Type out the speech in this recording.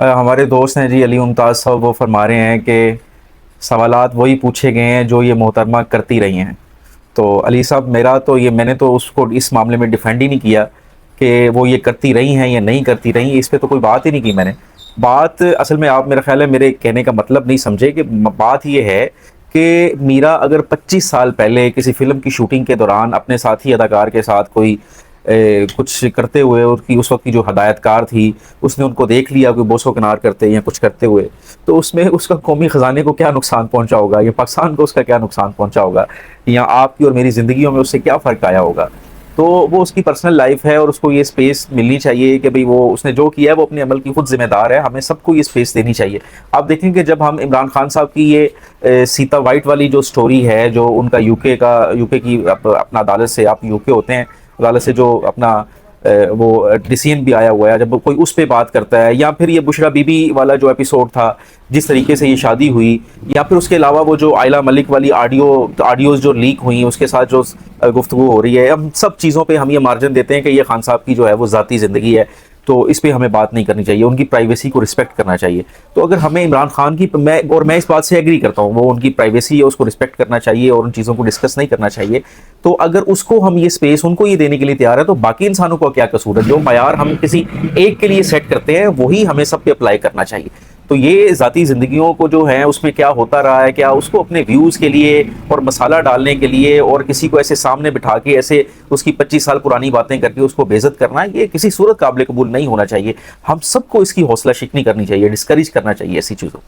ہمارے دوست ہیں جی علی ممتاز صاحب، وہ فرما رہے ہیں کہ سوالات وہی پوچھے گئے ہیں جو یہ محترمہ کرتی رہی ہیں. تو علی صاحب میرا تو یہ، میں نے تو اس کو اس معاملے میں ڈیفینڈ ہی نہیں کیا کہ وہ یہ کرتی رہی ہیں یا نہیں کرتی رہی. اس پہ تو کوئی بات ہی نہیں کی میں نے. بات اصل میں، آپ میرا خیال ہے میرے کہنے کا مطلب نہیں سمجھے، کہ بات یہ ہے کہ میرا اگر 25 سال پہلے کسی فلم کی شوٹنگ کے دوران اپنے ساتھی اداکار کے ساتھ کوئی کچھ کرتے ہوئے، اس وقت کی جو ہدایت کار تھی اس نے ان کو دیکھ لیا کوئی بوسو کنار کرتے یا کچھ کرتے ہوئے، تو اس میں اس کا قومی خزانے کو کیا نقصان پہنچا ہوگا، یا پاکستان کو اس کا کیا نقصان پہنچا ہوگا، یا آپ کی اور میری زندگیوں میں اس سے کیا فرق آیا ہوگا. تو وہ اس کی پرسنل لائف ہے اور اس کو یہ اسپیس ملنی چاہیے کہ بھئی وہ اس نے جو کیا ہے وہ اپنے عمل کی خود ذمہ دار ہے. ہمیں سب کو یہ اسپیس دینی چاہیے. آپ دیکھیں کہ جب ہم عمران خان صاحب کی یہ سیتا وائٹ والی جو سٹوری ہے، جو ان کا یو کے کی اپنا عدالت سے، آپ یو کے ہوتے ہیں، عدالت سے جو اپنا وہ ڈیسیژن بھی آیا ہوا ہے، جب کوئی اس پہ بات کرتا ہے، یا پھر یہ بشرا بی بی والا جو ایپیسوڈ تھا، جس طریقے سے یہ شادی ہوئی، یا پھر اس کے علاوہ وہ جو عائلہ ملک والی آڈیوز جو لیک ہوئی، اس کے ساتھ جو گفتگو ہو رہی ہے، ہم سب چیزوں پہ ہم یہ مارجن دیتے ہیں کہ یہ خان صاحب کی جو ہے وہ ذاتی زندگی ہے، تو اس پہ ہمیں بات نہیں کرنی چاہیے، ان کی پرائیویسی کو رسپیکٹ کرنا چاہیے. تو اگر ہمیں عمران خان کی، میں اس بات سے ایگری کرتا ہوں، وہ ان کی پرائیویسی ہے، اس کو رسپیکٹ کرنا چاہیے اور ان چیزوں کو ڈسکس نہیں کرنا چاہیے. تو اگر اس کو ہم یہ اسپیس ان کو یہ دینے کے لیے تیار ہے، تو باقی انسانوں کو کیا قصور ہے؟ جو معیار ہم کسی ایک کے لیے سیٹ کرتے ہیں وہی ہمیں سب پہ اپلائی کرنا چاہیے. تو یہ ذاتی زندگیوں کو جو ہے اس میں کیا ہوتا رہا ہے، کیا اس کو اپنے ویوز کے لیے اور مسالہ ڈالنے کے لیے اور کسی کو ایسے سامنے بٹھا کے ایسے اس کی 25 سال پرانی باتیں کر کے اس کو بے عزت کرنا، یہ کسی صورت قابل قبول نہیں ہونا چاہیے. ہم سب کو اس کی حوصلہ شکنی کرنی چاہیے، ڈسکریج کرنا چاہیے ایسی چیزوں.